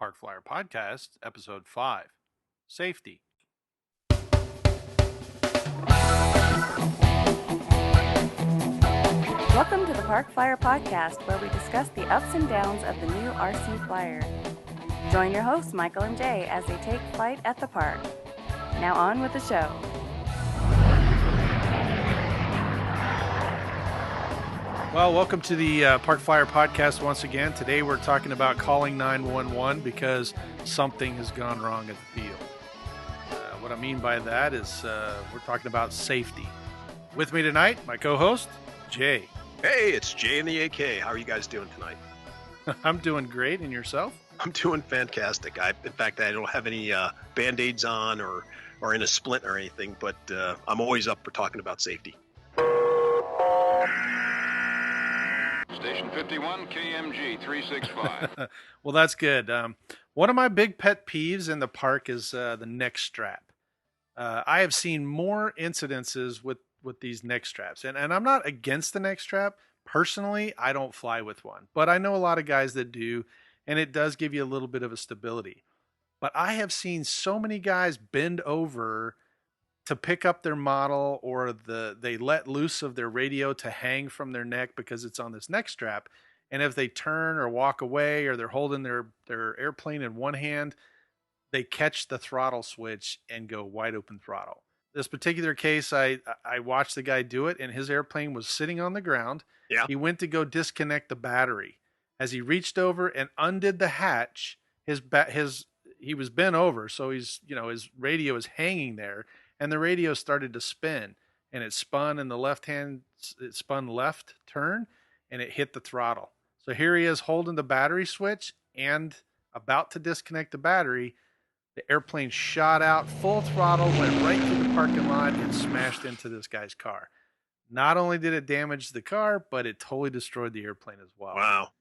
Park Flyer Podcast, Episode 5 Safety. Welcome to the Park Flyer Podcast, where we discuss the ups and downs of the new RC Flyer. Join your hosts, Michael and Jay, as they take flight at the park. Now on with the show. Well, welcome to the Park Flyer Podcast once again. Today we're talking about calling 911 because something has gone wrong at the field. What I mean by that is we're talking about safety. With me tonight, my co-host, Jay. Hey, it's Jay in the AK. How are you guys doing tonight? I'm doing great, and yourself? I'm doing fantastic. In fact, I don't have any Band-Aids on or in a splint or anything, but I'm always up for talking about safety. Station 51, KMG 365. Well, that's good. One of my big pet peeves in the park is the neck strap. I have seen more incidences with these neck straps, and I'm not against the neck strap. Personally, I don't fly with one, but I know a lot of guys that do, and it does give you a little bit of a stability. But I have seen so many guys bend over to pick up their model, or they let loose of their radio to hang from their neck because it's on this neck strap. And if they turn or walk away, or they're holding their airplane in one hand, they catch the throttle switch and go wide open throttle. This particular case, I watched the guy do it, and his airplane was sitting on the ground. Yeah. He went to go disconnect the battery. As he reached over and undid the hatch, he was bent over, so his radio is hanging there. And the radio started to spin, and it spun in the left turn, and it hit the throttle. So here he is holding the battery switch and about to disconnect the battery. The airplane shot out full throttle, went right through the parking lot, and smashed into this guy's car. Not only did it damage the car, but it totally destroyed the airplane as well. Wow.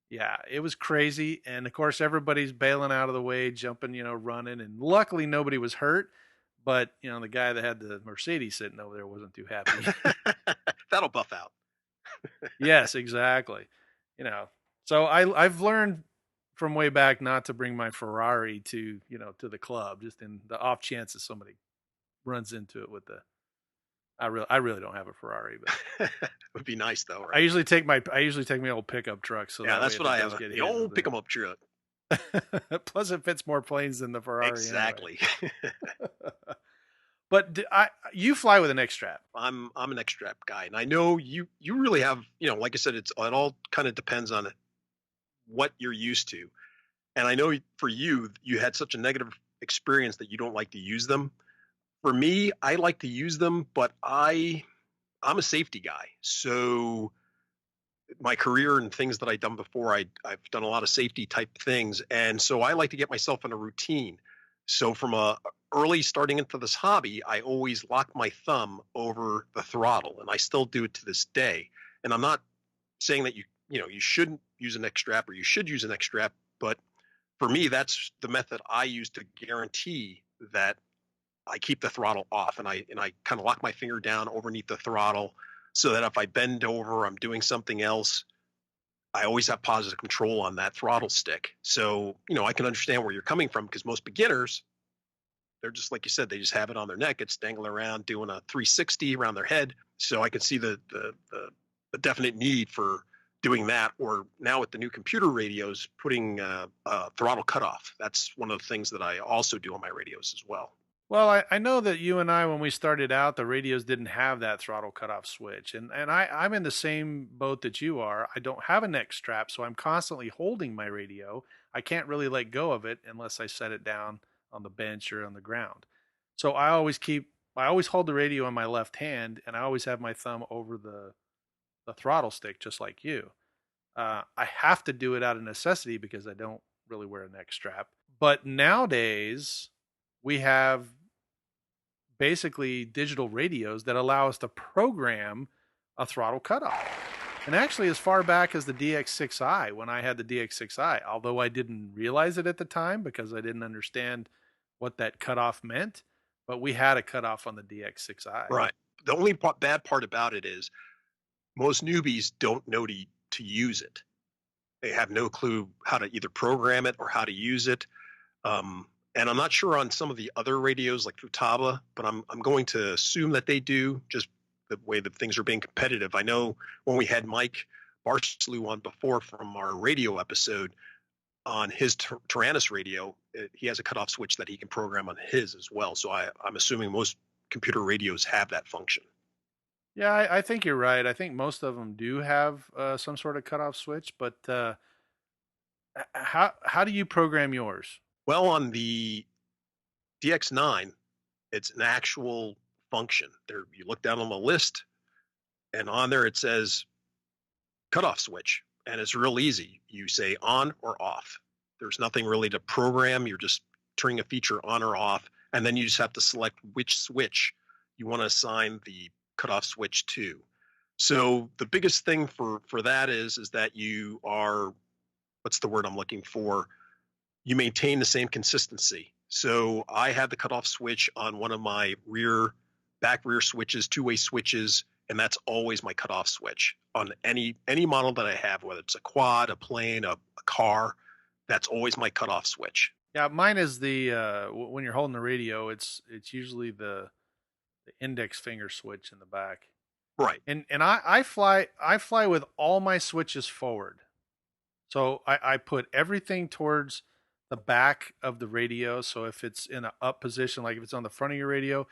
Yeah, it was crazy. And of course, everybody's bailing out of the way, jumping, running. And luckily, nobody was hurt. But, the guy that had the Mercedes sitting over there wasn't too happy. That'll buff out. Yes, exactly. So I've learned from way back not to bring my Ferrari to the club, just in the off chance that somebody runs into it with I really don't have a Ferrari, but It would be nice though, right? I usually take my old pickup truck. So yeah, that's what I have. The old pick 'em up truck. Plus, it fits more planes than the Ferrari. Exactly. Anyway. But you fly with a neck strap. I'm a neck strap guy, and I know you really have. Like I said, it all kind of depends on what you're used to. And I know for you had such a negative experience that you don't like to use them. For me, I like to use them, but I'm a safety guy. So my career and things that I've done before, I've done a lot of safety type things. And so I like to get myself in a routine. So from early starting into this hobby, I always lock my thumb over the throttle, and I still do it to this day. And I'm not saying that you shouldn't use a neck strap or you should use a neck strap, but for me, that's the method I use to guarantee that I keep the throttle off, and I kind of lock my finger down underneath the throttle so that if I bend over, I'm doing something else, I always have positive control on that throttle stick. So, I can understand where you're coming from, because most beginners, they're just like you said, they just have it on their neck. It's dangling around doing a 360 around their head. So I can see the definite need for doing that, or now with the new computer radios, putting throttle cutoff. That's one of the things that I also do on my radios as well. Well, I know that you and I, when we started out, the radios didn't have that throttle cutoff switch. And I'm in the same boat that you are. I don't have a neck strap, so I'm constantly holding my radio. I can't really let go of it unless I set it down on the bench or on the ground. So I always hold the radio in my left hand, and I always have my thumb over the throttle stick, just like you. I have to do it out of necessity because I don't really wear a neck strap. But nowadays, we have basically digital radios that allow us to program a throttle cutoff. And actually, as far back as the DX6i, when I had the DX6i, although I didn't realize it at the time because I didn't understand what that cutoff meant, but we had a cutoff on the DX6i. Right. The only bad part about it is most newbies don't know to use it. They have no clue how to either program it or how to use it. And I'm not sure on some of the other radios like Futaba, but I'm going to assume that they do, just the way that things are being competitive. I know when we had Mike Barslew on before from our radio episode on his Tyrannus radio, he has a cutoff switch that he can program on his as well. So I'm assuming most computer radios have that function. Yeah, I think you're right. I think most of them do have some sort of cutoff switch, but how do you program yours? Well, on the DX9, it's an actual function. There, you look down on the list, and on there it says cutoff switch, and it's real easy. You say on or off. There's nothing really to program. You're just turning a feature on or off, and then you just have to select which switch you want to assign the cutoff switch to. So the biggest thing for that is that you are, what's the word I'm looking for? You maintain the same consistency. So I have the cutoff switch on one of my back rear switches, two-way switches, and that's always my cutoff switch on any model that I have, whether it's a quad, a plane, a car. That's always my cutoff switch. Yeah, mine is the when you're holding the radio, it's usually the index finger switch in the back. Right. And I fly with all my switches forward. So I put everything towards the back of the radio. So if it's in an up position, like if it's on the front of your radio,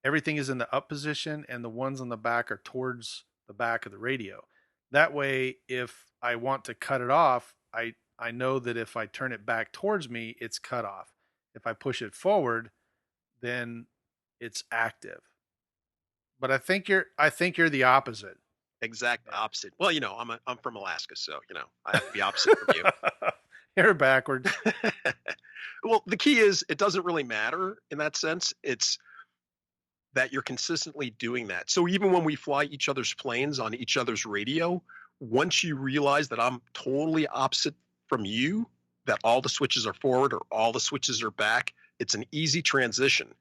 everything is in the up position and the ones on the back are towards the back of the radio. That way, if I want to cut it off, I know that if I turn it back towards me, it's cut off. If I push it forward, then it's active. But I think you're the opposite. Exact opposite. Well, I'm from Alaska, so I have to be opposite from you. You're backwards. Well, the key is it doesn't really matter in that sense. It's that you're consistently doing that. So even when we fly each other's planes on each other's radio, once you realize that I'm totally opposite from you, that all the switches are forward or all the switches are back, it's an easy transition.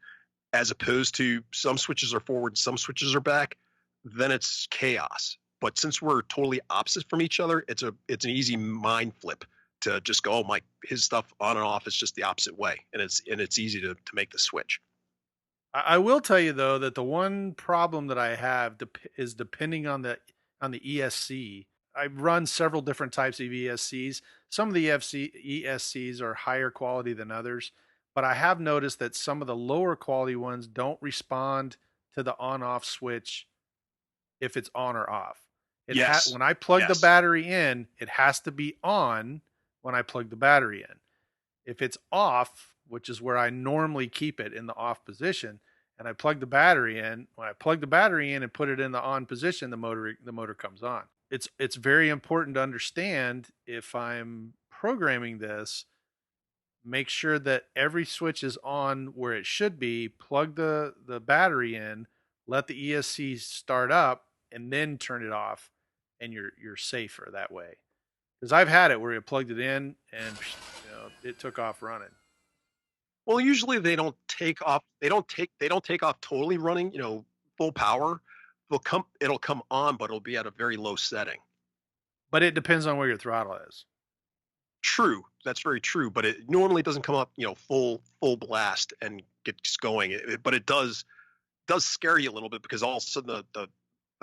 As opposed to some switches are forward, some switches are back, then it's chaos. But since we're totally opposite from each other, it's an easy mind flip to just go, oh, his stuff on and off is just the opposite way, and it's easy to make the switch. I will tell you though that the one problem that I have is depending on the ESC. I've run several different types of ESCs. Some of the ESCs are higher quality than others, but I have noticed that some of the lower quality ones don't respond to the on-off switch if it's on or off. Yes. When I plug the battery in, it has to be on when I plug the battery in. If it's off, which is where I normally keep it in the off position, and I plug the battery in, when I plug the battery in and put it in the on position, the motor comes on. It's very important to understand if I'm programming this, make sure that every switch is on where it should be, plug the battery in, let the ESC start up, and then turn it off, and you're safer that way. Because I've had it where you plugged it in and it took off running. Well, usually they don't take off. They don't take off totally running. Full power. It'll come on, but it'll be at a very low setting. But it depends on where your throttle is. True, that's very true. But it normally doesn't come up, full blast and gets going. But it does scare you a little bit because all of a sudden the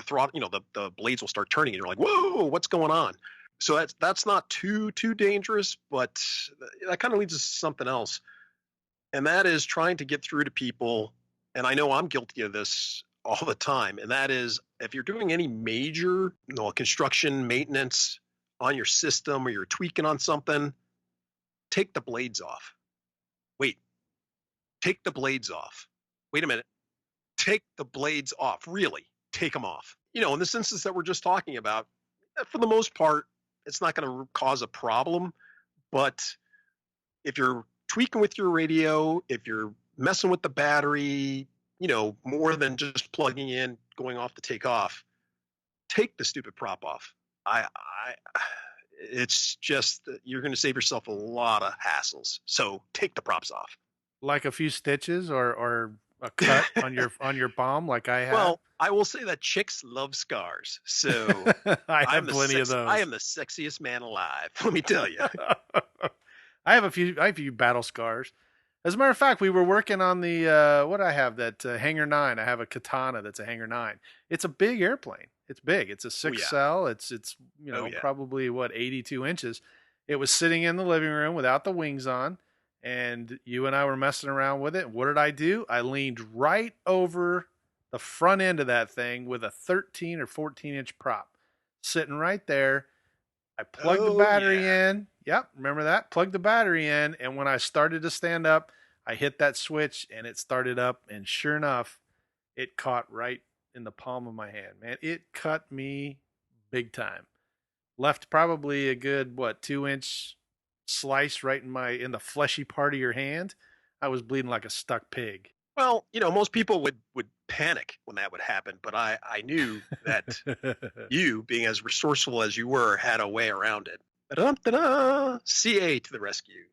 throttle, the blades will start turning, and you're like, whoa, what's going on? So that's not too dangerous, but that kind of leads us to something else. And that is trying to get through to people. And I know I'm guilty of this all the time. And that is if you're doing any major construction maintenance on your system or you're tweaking on something, take the blades off. Wait, take the blades off. Wait a minute. Take the blades off. Really, take them off. In this instance that we're just talking about, for the most part, it's not going to cause a problem. But if you're tweaking with your radio, if you're messing with the battery, more than just plugging in, going off to take off, take the stupid prop off. It's just, you're going to save yourself a lot of hassles. So take the props off. Like a few stitches or A cut on your palm like I have? Well, I will say that chicks love scars. So I have plenty of I those. am the sexiest man alive. Let me tell you. I have a few battle scars. As a matter of fact, we were working on the what I have that Hanger 9. I have a Katana that's a Hanger 9. It's a big airplane. It's big. It's a Oh six yeah. cell. It's Oh yeah. probably what 82 inches. It was sitting in the living room without the wings on, and you and I were messing around with it. What did I do? I leaned right over the front end of that thing with a 13 or 14-inch prop sitting right there. I plugged the Oh battery yeah. in. Yep, remember that? Plugged the battery in, and when I started to stand up, I hit that switch and it started up, and sure enough, it caught right in the palm of my hand. Man, it cut me big time. Left probably a good 2-inch slice right in the fleshy part of your hand. I was bleeding like a stuck pig. Well, most people would panic when that would happen, but I knew that you, being as resourceful as you were, had a way around it. Da-da-da-da! CA to the rescue.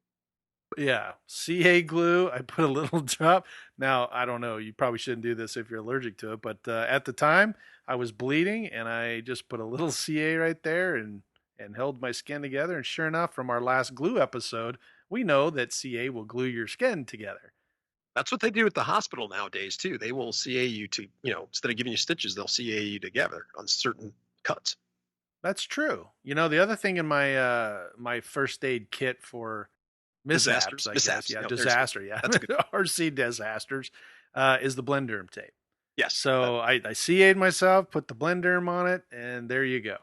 Yeah, CA glue. I put a little drop. Now, I don't know. You probably shouldn't do this if you're allergic to it, but at the time, I was bleeding, and I just put a little CA right there and held my skin together. And sure enough, from our last glue episode, we know that CA will glue your skin together. That's what they do at the hospital nowadays too. They will CA you to, instead of giving you stitches, they'll CA you together on certain cuts. That's true. The other thing in my first aid kit for mishaps, I guess, Mishaps. yeah, No, disaster, yeah, that's a good. RC disasters, is the Blenderm tape. Yes. So I CA'd myself, put the Blenderm on it, and there you go.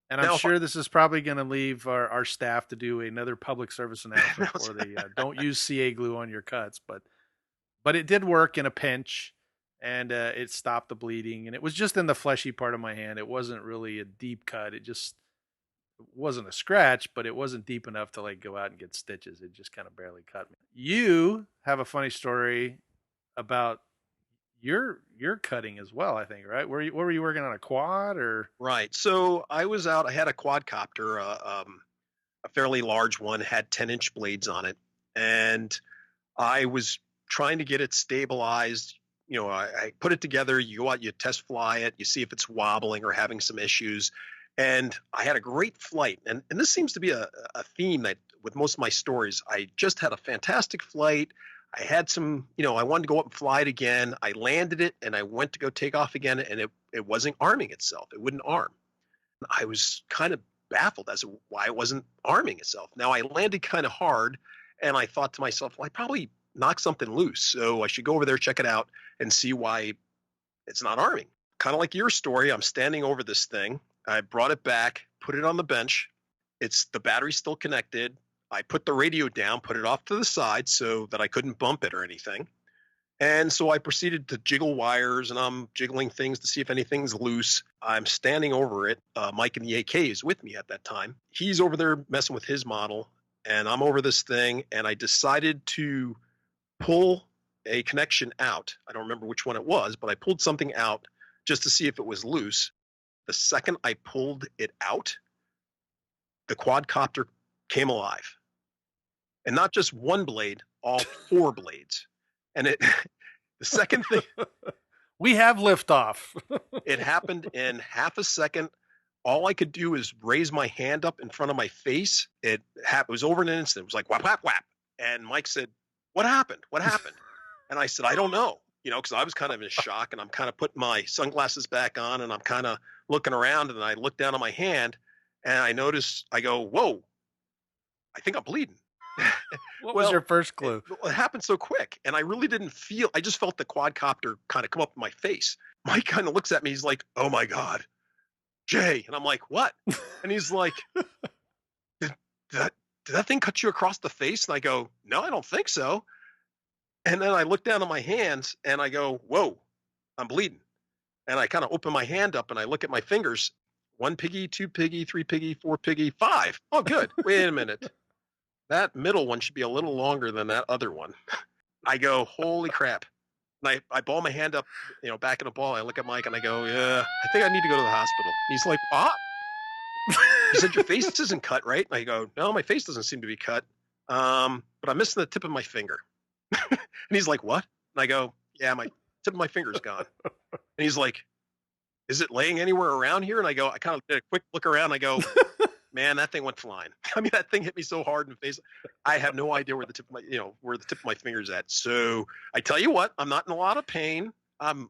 And I'm Now, sure this is probably going to leave our staff to do another public service announcement for the don't use CA glue on your cuts, but it did work in a pinch, and it stopped the bleeding, and it was just in the fleshy part of my hand. It wasn't really a deep cut. It wasn't a scratch, but it wasn't deep enough to go out and get stitches. It just kind of barely cut me. You have a funny story about your cutting as well, I think, right? What were you working on, a quad or? right. So I was out. I had a quadcopter, a fairly large one, had 10-inch blades on it, and I was trying to get it stabilized. I put it together. You go out, you test fly it, you see if it's wobbling or having some issues. And I had a great flight. And this seems to be a theme that with most of my stories, I just had a fantastic flight. I had some, I wanted to go up and fly it again. I landed it and I went to go take off again, and it wasn't arming itself. It wouldn't arm. I was kind of baffled as to why it wasn't arming itself. Now I landed kind of hard, and I thought to myself, well, I probably knocked something loose. So I should go over there, check it out, and see why it's not arming. Kind of like your story. I'm standing over this thing. I brought it back, put it on the bench. The battery's still connected. I put the radio down, put it off to the side so that I couldn't bump it or anything. And so I proceeded to jiggle wires, and I'm jiggling things to see if anything's loose. I'm standing over it. Mike in the AK is with me at that time. He's over there messing with his model, and I'm over this thing, and I decided to pull a connection out. I don't remember which one it was, but I pulled something out just to see if it was loose. The second I pulled it out, the quadcopter came alive. And not just one blade, all 4 blades. And the second thing, We have liftoff. it happened in half a second. All I could do is raise my hand up in front of my face. It was over in an instant. It was like whap, whap, whap. And Mike said, "What happened? What happened?" And I said, "I don't know." Because I was kind of in shock, and I'm kind of putting my sunglasses back on, and I'm kind of looking around, and I look down at my hand, and I go, "Whoa, I think I'm bleeding." What was your first clue? It happened so quick, and I really didn't feel. I just felt the quadcopter kind of come up in my face. Mike kind of looks at me. He's like, "Oh my God, Jay," and I'm like, "What?" And he's like, "Did that thing cut you across the face?" And I go, "No, I don't think so." And then I look down at my hands and I go, "Whoa, I'm bleeding." And I kind of open my hand up and I look at my fingers. 1 piggy, 2 piggy, 3 piggy, 4 piggy, 5. Oh, good. Wait a minute. That middle one should be a little longer than that other one. I go, "Holy crap." And I ball my hand up, back in a ball. I look at Mike and I go, "Yeah, I think I need to go to the hospital." He's like, "Ah." He said, "Your face isn't cut, right?" And I go, "No, my face doesn't seem to be cut. But I'm missing the tip of my finger." And he's like, "What?" And I go, yeah, my tip of my finger's gone. And he's like, is it laying anywhere around here? And I kind of did a quick look around. I go, man, that thing went flying. I mean, that thing hit me so hard in the face. I have no idea where the tip of my, where the tip of my finger's at. So I tell you what, I'm not in a lot of pain. I'm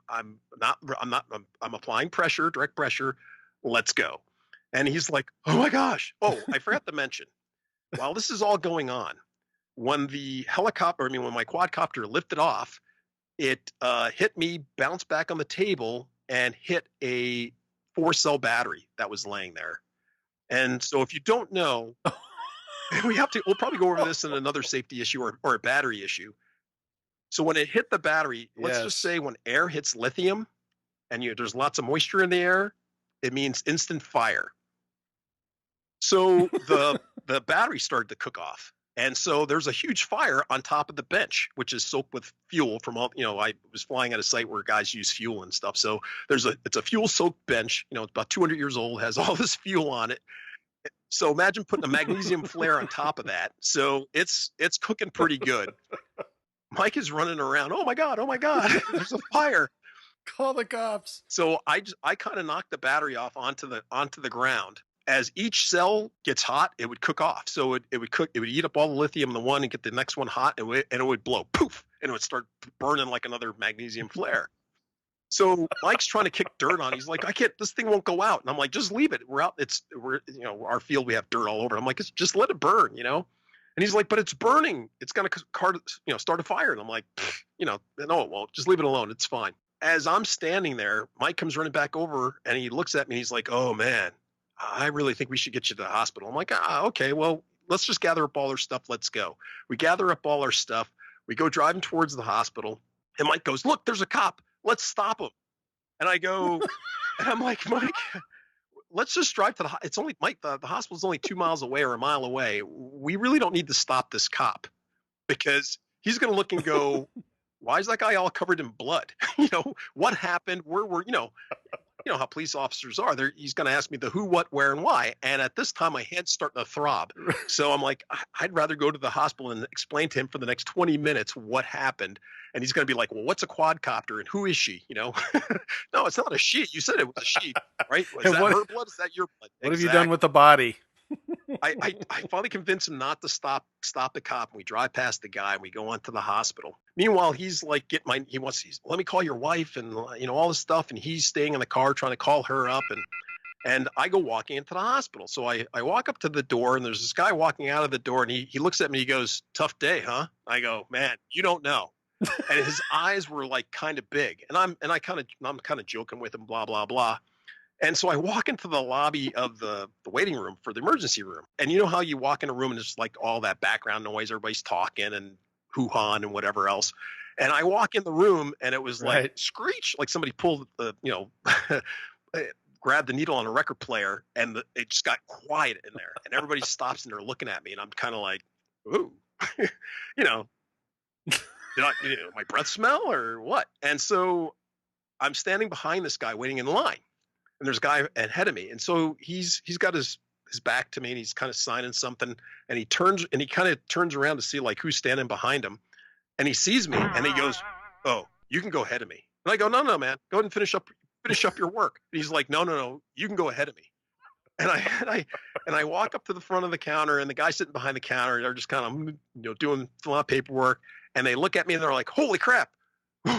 applying pressure, direct pressure. Let's go. And he's like, oh my gosh. Oh, I forgot to mention, while this is all going on, when my quadcopter lifted off, it hit me, bounced back on the table, and hit a 4-cell battery that was laying there. And so if you don't know, we'll probably go over this in another safety issue or a battery issue. So when it hit the battery, let's just say when air hits lithium and there's lots of moisture in the air, it means instant fire. So the battery started to cook off. And so there's a huge fire on top of the bench, which is soaked with fuel from all, I was flying at a site where guys use fuel and stuff. So it's a fuel soaked bench, it's about 200 years old, has all this fuel on it. So imagine putting a magnesium flare on top of that. So it's cooking pretty good. Mike is running around. Oh my God, there's a fire. Call the cops. So I kind of knocked the battery off onto the ground. As each cell gets hot, it would cook off. So it would eat up all the lithium in the one and get the next one hot, and it would blow, poof, and it would start burning like another magnesium flare. So Mike's trying to kick dirt on. He's like, this thing won't go out. And I'm like, just leave it. We're out. Our field, we have dirt all over. I'm like, just let it burn, And he's like, but it's burning. It's going to start a fire. And I'm like, no, it won't. Just leave it alone. It's fine. As I'm standing there, Mike comes running back over and he looks at me and he's like, oh man, I really think we should get you to the hospital. I'm like, okay, well, let's just gather up all our stuff. Let's go. We gather up all our stuff. We go driving towards the hospital. And Mike goes, look, there's a cop. Let's stop him. And I go, and I'm like, Mike, let's just drive to it's only, Mike, the hospital's only 2 miles away or a mile away. We really don't need to stop this cop because he's going to look and go, why is that guy all covered in blood? What happened? Where were, how police officers are. He's going to ask me the who, what, where, and why. And at this time, my head's starting to throb. So I'm like, I'd rather go to the hospital and explain to him for the next 20 minutes what happened. And he's going to be like, well, what's a quadcopter and who is she? No, it's not a she. You said it was a she, right? Is that her blood? Is that your blood? What have you done with the body? I finally convinced him not to stop the cop, and we drive past the guy and we go on to the hospital. Meanwhile, he's like, let me call your wife and all this stuff, and he's staying in the car trying to call her up, and I go walking into the hospital. So I walk up to the door, and there's this guy walking out of the door, and he looks at me, he goes, tough day, huh? I go, man, you don't know. And his eyes were like kind of big, and I'm kind of joking with him, blah blah blah. And so I walk into the lobby of the waiting room for the emergency room. And you know how you walk in a room and it's like all that background noise, everybody's talking and hoo-hawing and whatever else. And I walk in the room and it was like screech, like somebody pulled grabbed the needle on a record player, and it just got quiet in there. And everybody stops and they're looking at me, and I'm kind of like, ooh, did my breath smell or what? And so I'm standing behind this guy waiting in line. And there's a guy ahead of me. And so he's got his back to me and he's kind of signing something, and he kind of turns around to see like who's standing behind him. And he sees me and he goes, oh, you can go ahead of me. And I go, no, man, go ahead and finish up your work. And he's like, no, you can go ahead of me. And I walk up to the front of the counter, and the guy sitting behind the doing filling out paperwork. And they look at me and they're like, holy crap,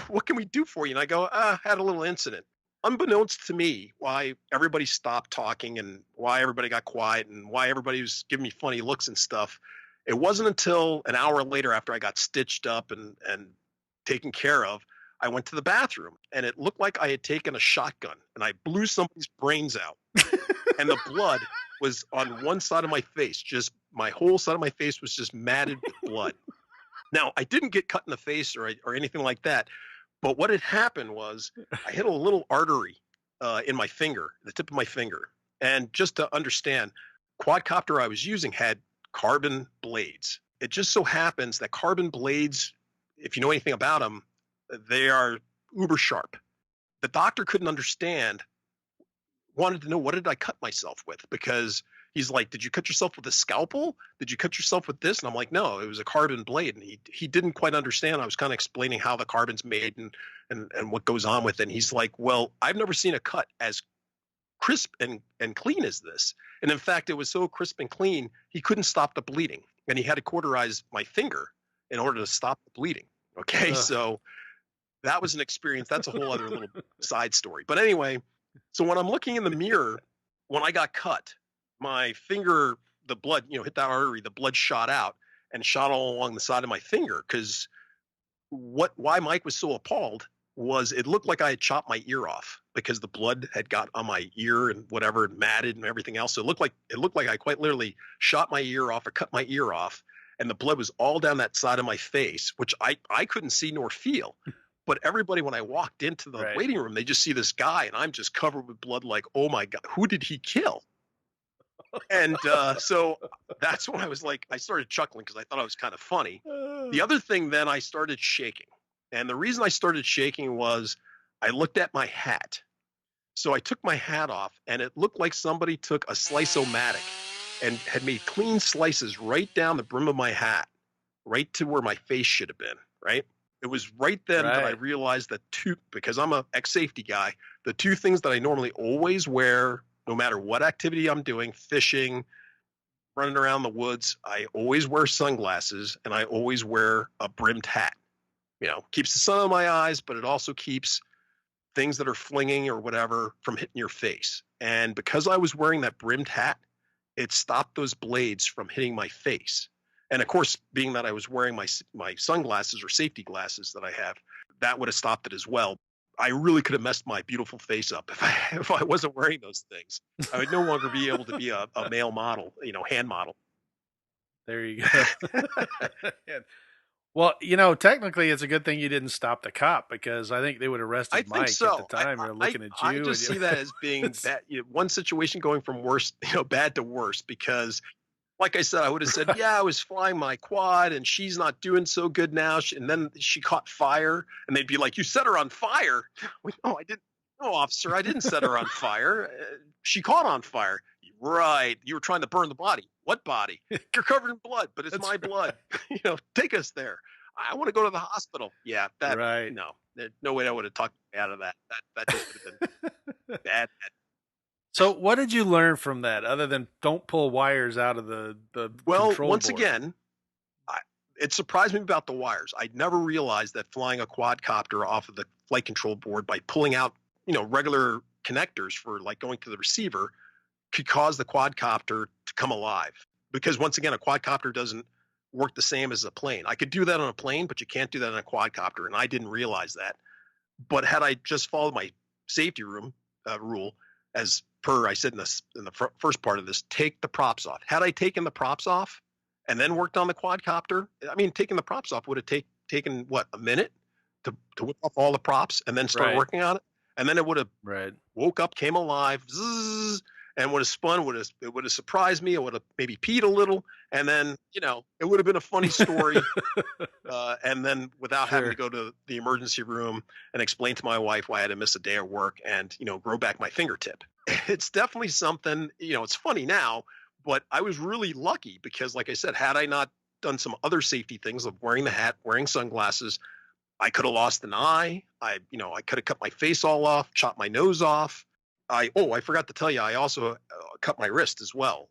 what can we do for you? And I go, had a little incident. Unbeknownst to me, why everybody stopped talking and why everybody got quiet and why everybody was giving me funny looks and stuff. It wasn't until an hour later, after I got stitched up and taken care of, I went to the bathroom, and it looked like I had taken a shotgun and I blew somebody's brains out. And the blood was on one side of my face. Just my whole side of my face was just matted with blood. Now, I didn't get cut in the face or anything like that. But what had happened was I hit a little artery in my finger, the tip of my finger. And just to understand, quadcopter I was using had carbon blades. It just so happens that carbon blades, if you know anything about them, they are uber sharp. The doctor couldn't understand, wanted to know what did I cut myself with, because he's like, did you cut yourself with a scalpel? Did you cut yourself with this? And I'm like, no, it was a carbon blade. And he didn't quite understand. I was kind of explaining how the carbon's made and what goes on with it. And he's like, well, I've never seen a cut as crisp and clean as this. And in fact, it was so crisp and clean, he couldn't stop the bleeding. And he had to cauterize my finger in order to stop the bleeding. Okay. Ugh. So that was an experience. That's a whole other little side story. But anyway, so when I'm looking in the mirror, when I got cut, my finger, the blood, hit that artery, the blood shot out and shot all along the side of my finger. Because why Mike was so appalled was it looked like I had chopped my ear off because the blood had got on my ear and whatever, and matted and everything else. So it looked like I quite literally shot my ear off or cut my ear off, and the blood was all down that side of my face, which I couldn't see nor feel. But everybody, when I walked into the waiting room, they just see this guy, and I'm just covered with blood. Like, oh my God, who did he kill? And so that's when I was like, I started chuckling because I thought it was kind of funny. The other thing, then I started shaking. And the reason I started shaking was I looked at my hat. So I took my hat off, and it looked like somebody took a slice-o-matic and had made clean slices right down the brim of my hat, right to where my face should have been, right? It was right then that I realized that because I'm a ex-safety guy, the two things that I normally always wear, no matter what activity I'm doing, fishing, running around the woods, I always wear sunglasses, and I always wear a brimmed hat. Keeps the sun on my eyes, but it also keeps things that are flinging or whatever from hitting your face. And because I was wearing that brimmed hat, it stopped those blades from hitting my face. And of course, being that I was wearing my sunglasses or safety glasses that I have, that would have stopped it as well. I really could have messed my beautiful face up if I wasn't wearing those things. I would no longer be able to be a male model, hand model. There you go. Well, technically it's a good thing you didn't stop the cop, because I think they would have arrested Mike at the time. They're looking at you. I just see that as being bad, one situation going from worse, bad to worse, because like I said, I would have said, yeah, I was flying my quad and she's not doing so good now. And then she caught fire, and they'd be like, you set her on fire. No, I didn't. No, officer, I didn't set her on fire. She caught on fire. Right. You were trying to burn the body. What body? You're covered in blood, but it's my blood. Take us there. I want to go to the hospital. Yeah. No, there's no way I would have talked me out of that. That just would have been bad. So what did you learn from that, other than don't pull wires out of the Well, control once board? again, it surprised me about the wires. I'd never realized that flying a quadcopter off of the flight control board by pulling out, regular connectors for like going to the receiver could cause the quadcopter to come alive. Because once again, a quadcopter doesn't work the same as a plane. I could do that on a plane, but you can't do that on a quadcopter, and I didn't realize that. But had I just followed my safety room rule, as per I said in the first part of this, take the props off. Had I taken the props off and then worked on the quadcopter, taking the props off would have taken what, a minute to whip off all the props and then start working on it, and then it would have woke up, came alive, zzz, and would have spun. It would have surprised me. It would have maybe peed a little, and then it would have been a funny story. And then without having to go to the emergency room and explain to my wife why I had to miss a day of work and grow back my fingertip. It's definitely something. It's funny now, but I was really lucky because, like I said, had I not done some other safety things of wearing the hat, wearing sunglasses, I could have lost an eye. I could have cut my face all off, chopped my nose off. I forgot to tell you, I also cut my wrist as well.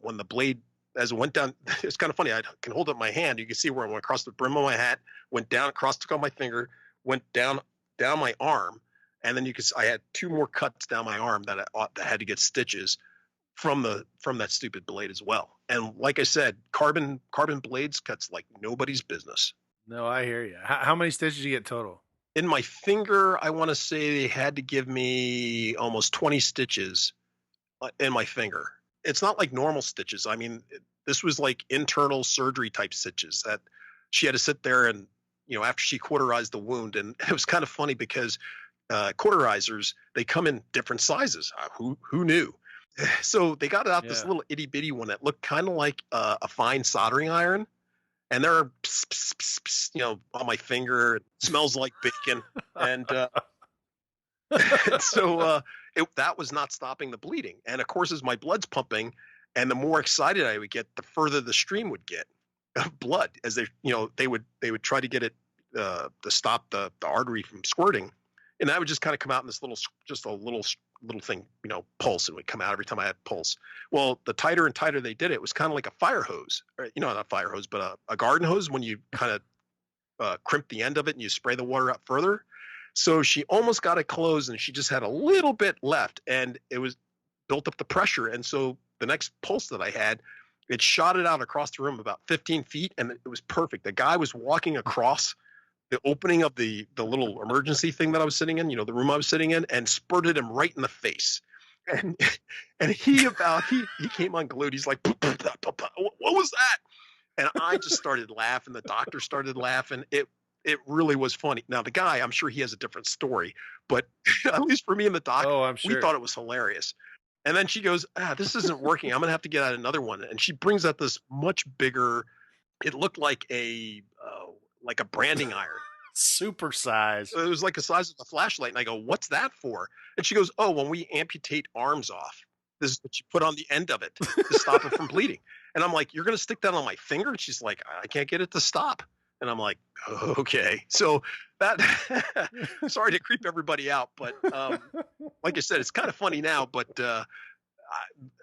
When the blade, as it went down, it's kind of funny. I can hold up my hand. You can see where it went across the brim of my hat, went down, across, took on my finger, went down my arm, and then I had two more cuts down my arm that had to get stitches from that stupid blade as well. And like I said, carbon blades cuts like nobody's business. No, I hear you. How many stitches did you get total? In my finger, I want to say they had to give me almost 20 stitches in my finger. It's not like normal stitches. This was like internal surgery type stitches that she had to sit there and, after she cauterized the wound. And it was kind of funny because cauterizers, they come in different sizes. Who knew? So they got out this little itty bitty one that looked kind of like a fine soldering iron. And there are, on my finger. It smells like bacon, and so that was not stopping the bleeding. And of course, as my blood's pumping, And the more excited I would get, the further the stream would get of blood as they would try to get it to stop the artery from squirting. And that would just kind of come out in this little thing, pulse, and would come out every time I had pulse. Well, the tighter and tighter they did it, it was kind of like a fire hose, or, not fire hose, but a garden hose when you kind of crimp the end of it and you spray the water out further. So she almost got it closed and she just had a little bit left, and it was built up the pressure. And so the next pulse that I had, it shot it out across the room about 15 feet, and it was perfect. The guy was walking across the opening of the little emergency thing that I was sitting in, the room I was sitting in, and spurted him right in the face. And he came unglued. He's like, what was that? And I just started laughing. The doctor started laughing. It really was funny. Now, the guy, I'm sure he has a different story, but at least for me and the doc, Oh, I'm sure. we thought it was hilarious. And then she goes, this isn't working. I'm going to have to get out another one. And she brings out this much bigger, it looked like a branding iron. Super size. It was like the size of a flashlight. And I go, what's that for? And she goes, oh, when we amputate arms off, this is what you put on the end of it to stop it from bleeding. And I'm like, you're going to stick that on my finger? And she's like, I can't get it to stop. And I'm like, okay. So that, sorry to creep everybody out, but like I said, it's kind of funny now, but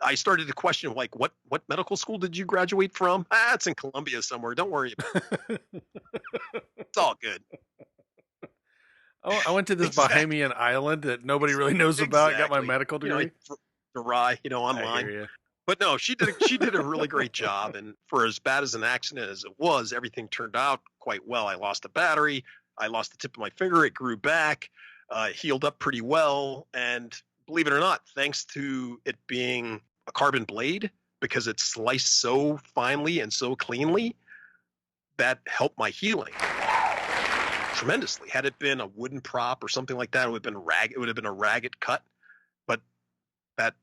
I started to question, like, what medical school did you graduate from? It's in Columbia somewhere. Don't worry about it. It's all good. Oh, I went to this Bahamian island that nobody really knows about. Got my medical degree. Online. But no, she did a really great job. And for as bad as an accident as it was, everything turned out quite well. I lost a battery. I lost the tip of my finger. It grew back, healed up pretty well. And believe it or not, thanks to it being a carbon blade, because it's sliced so finely and so cleanly, that helped my healing tremendously. Had it been a wooden prop or something like that, it would have been a ragged cut. But that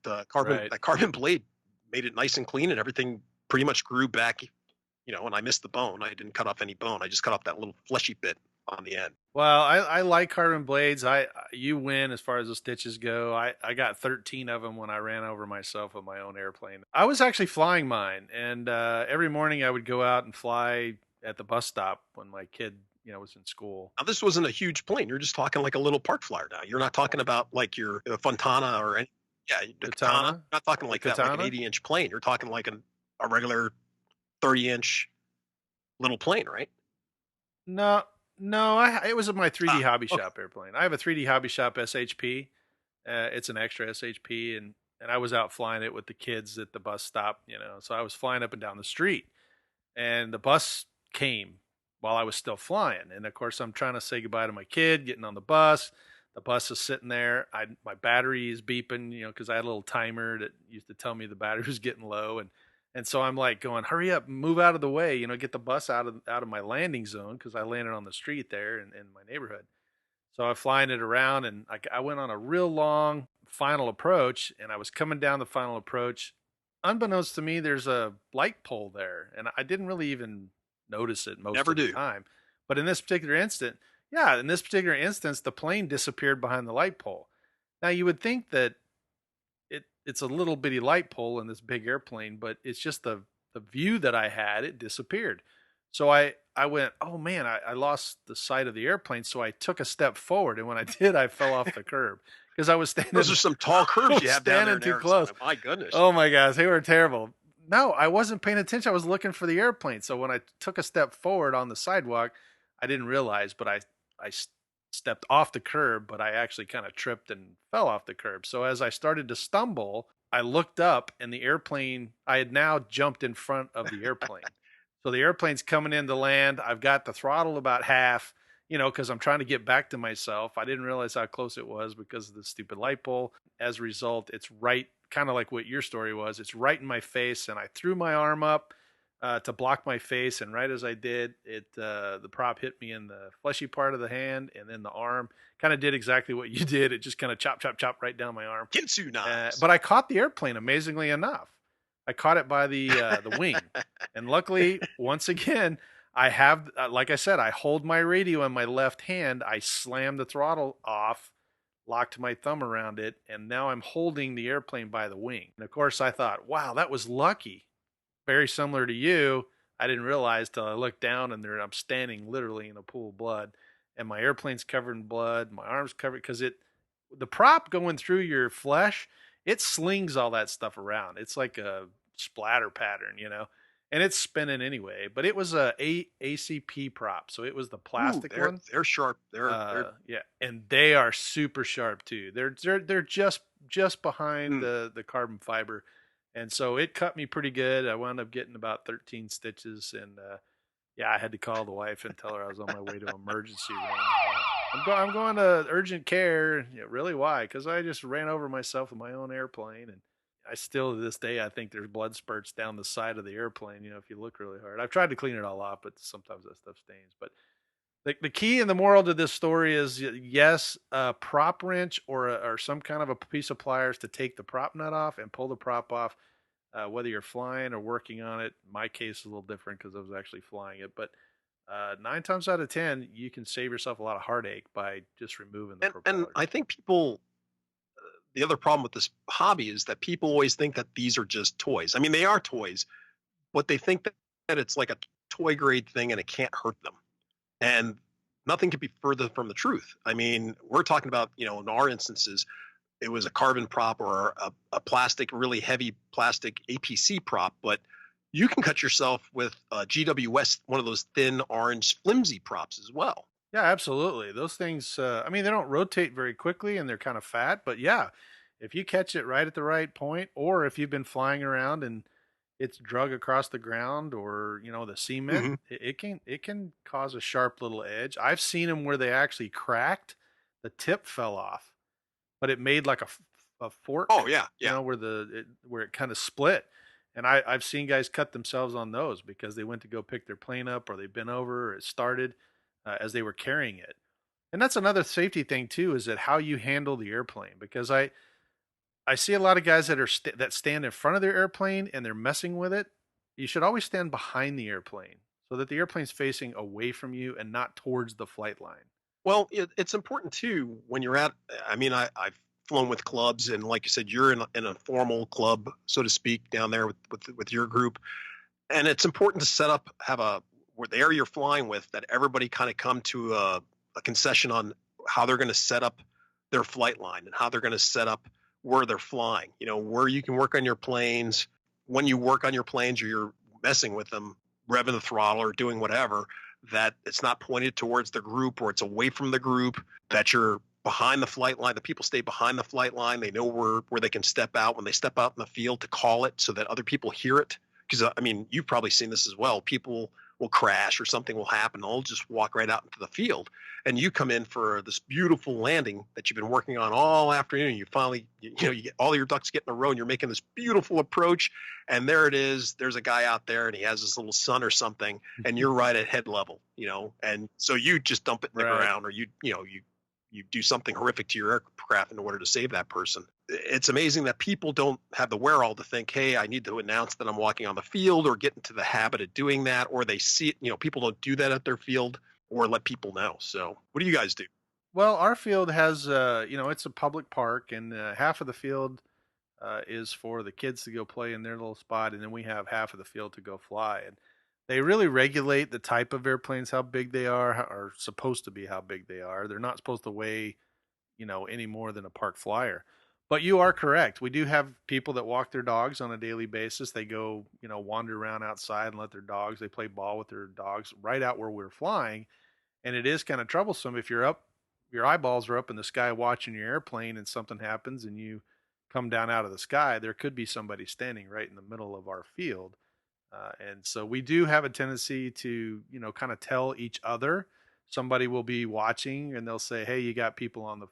carbon blade made it nice and clean, and everything pretty much grew back. And I missed the bone. I didn't cut off any bone. I just cut off that little fleshy bit on the end. Well, I like carbon blades. You win as far as the stitches go. I got 13 of them when I ran over myself with my own airplane. I was actually flying mine, and every morning I would go out and fly at the bus stop when my kid was in school. Now, this wasn't a huge plane. You're just talking like a little park flyer now. You're not talking about like your Fontana or any. Yeah, Katana. You're not talking like Katana? That, like an 80-inch plane. You're talking like a regular 30-inch little plane, right? No, it was my 3D Hobby Shop airplane. I have a 3D Hobby Shop SHP. It's an extra SHP, and I was out flying it with the kids at the bus stop, So I was flying up and down the street, and the bus came while I was still flying. And of course, I'm trying to say goodbye to my kid, getting on the bus. The bus is sitting there. My battery is beeping, because I had a little timer that used to tell me the battery was getting low. And so I'm like going, hurry up, move out of the way, get the bus out of my landing zone, because I landed on the street there in my neighborhood. So I'm flying it around, and I went on a real long final approach, and I was coming down the final approach. Unbeknownst to me, there's a light pole there, and I didn't really even notice it most of the time. But in this particular instance, the plane disappeared behind the light pole. Now, you would think that it's a little bitty light pole in this big airplane, but it's just the view that I had, it disappeared. So I went, oh man, I lost the sight of the airplane. So I took a step forward, and when I did, I fell off the curb because I was standing. Those are some tall curbs you have down there in too Arizona. Close. My goodness. Oh my gosh, they were terrible. No, I wasn't paying attention. I was looking for the airplane. So when I took a step forward on the sidewalk, I didn't realize, but I stepped off the curb, but I actually kind of tripped and fell off the curb. So as I started to stumble, I looked up, and the airplane, I had now jumped in front of the airplane. So the airplane's coming in to land. I've got the throttle about half, because I'm trying to get back to myself. I didn't realize how close it was because of the stupid light pole. As a result, it's right, kind of like what your story was. It's right in my face, and I threw my arm up to block my face, and right as I did, the prop hit me in the fleshy part of the hand, and then the arm kind of did exactly what you did. It just kind of chop right down my arm. Ginsu knives. But I caught the airplane, amazingly enough. I caught it by the wing, and luckily, once again, I have, like I said, I hold my radio in my left hand. I slam the throttle off locked my thumb around it, and now I'm holding the airplane by the wing. And of course, I thought, wow, that was lucky. Very similar to you. I didn't realize till I looked down and I'm standing literally in a pool of blood, and my airplane's covered in blood. My arm's covered because the prop going through your flesh, it slings all that stuff around. It's like a splatter pattern, and it's spinning anyway. But it was a ACP prop, so it was the Ooh, plastic one. they're sharp. They're Yeah, and they are super sharp too. They're just behind mm. the carbon fiber, and so it cut me pretty good. I wound up getting about 13 stitches, and yeah, I had to call the wife and tell her I was on my way to emergency room. I'm going to urgent care. Yeah, really? Why? Because I just ran over myself with my own airplane, and I still to this day I think there's blood spurts down the side of the airplane. If you look really hard. I've tried to clean it all off, but sometimes that stuff stains. But the key and the moral to this story is yes, a prop wrench or some kind of a piece of pliers to take the prop nut off and pull the prop off, whether you're flying or working on it. My case is a little different because I was actually flying it, but 9 times out of 10, you can save yourself a lot of heartache by just removing the And propeller. I think people, the other problem with this hobby is that people always think that these are just toys. I mean, they are toys, but they think that it's like a toy grade thing and it can't hurt them. And nothing could be further from the truth. I mean, we're talking about, in our instances, it was a carbon prop or a plastic, really heavy plastic APC prop, but you can cut yourself with a GWS, one of those thin orange flimsy props as well. Yeah, absolutely. Those things, I mean, they don't rotate very quickly and they're kind of fat, but yeah, if you catch it right at the right point, or if you've been flying around and it's drug across the ground or, the cement, Mm-hmm. it can cause a sharp little edge. I've seen them where they actually cracked, the tip fell off, but it made like a fork, Oh yeah, yeah. where it kind of split. And I've seen guys cut themselves on those because they went to go pick their plane up or they've been over or it started as they were carrying it. And that's another safety thing too, is that how you handle the airplane. Because I see a lot of guys that stand in front of their airplane and they're messing with it. You should always stand behind the airplane so that the airplane's facing away from you and not towards the flight line. Well, it's important too when you're at. I mean, I've flown with clubs, and like you said, you're in a formal club, so to speak, down there with your group, and it's important to set up, have a where the area you're flying with, that everybody kind of come to a concession on how they're going to set up their flight line and how they're going to set up where they're flying. Where you can work on your planes. When you work on your planes or you're messing with them, revving the throttle or doing whatever, that it's not pointed towards the group or it's away from the group, that you're behind the flight line. The people stay behind the flight line. They know where they can step out when they step out in the field, to call it so that other people hear it. Because, I mean, you've probably seen this as well. People will crash or something will happen. They'll just walk right out into the field. And you come in for this beautiful landing that you've been working on all afternoon. You finally, you get all your ducks get in a row and you're making this beautiful approach. And there it is. There's a guy out there and he has this little son or something, and you're right at head level, and so you just dump it in the ground, or you do something horrific to your aircraft in order to save that person. It's amazing that people don't have the wherewithal to think, hey, I need to announce that I'm walking on the field, or get into the habit of doing that, or they see it, people don't do that at their field or let people know. So what do you guys do? Well, our field has, it's a public park, and half of the field is for the kids to go play in their little spot, and then we have half of the field to go fly. And they really regulate the type of airplanes, how big they are supposed to be how big they are. They're not supposed to weigh, any more than a park flyer. But you are correct. We do have people that walk their dogs on a daily basis. They go, wander around outside and let their dogs, they play ball with their dogs right out where we're flying. And it is kind of troublesome if you're up, your eyeballs are up in the sky watching your airplane and something happens and you come down out of the sky, there could be somebody standing right in the middle of our field. And so we do have a tendency to, kind of tell each other. Somebody will be watching and they'll say, hey, you got people on the,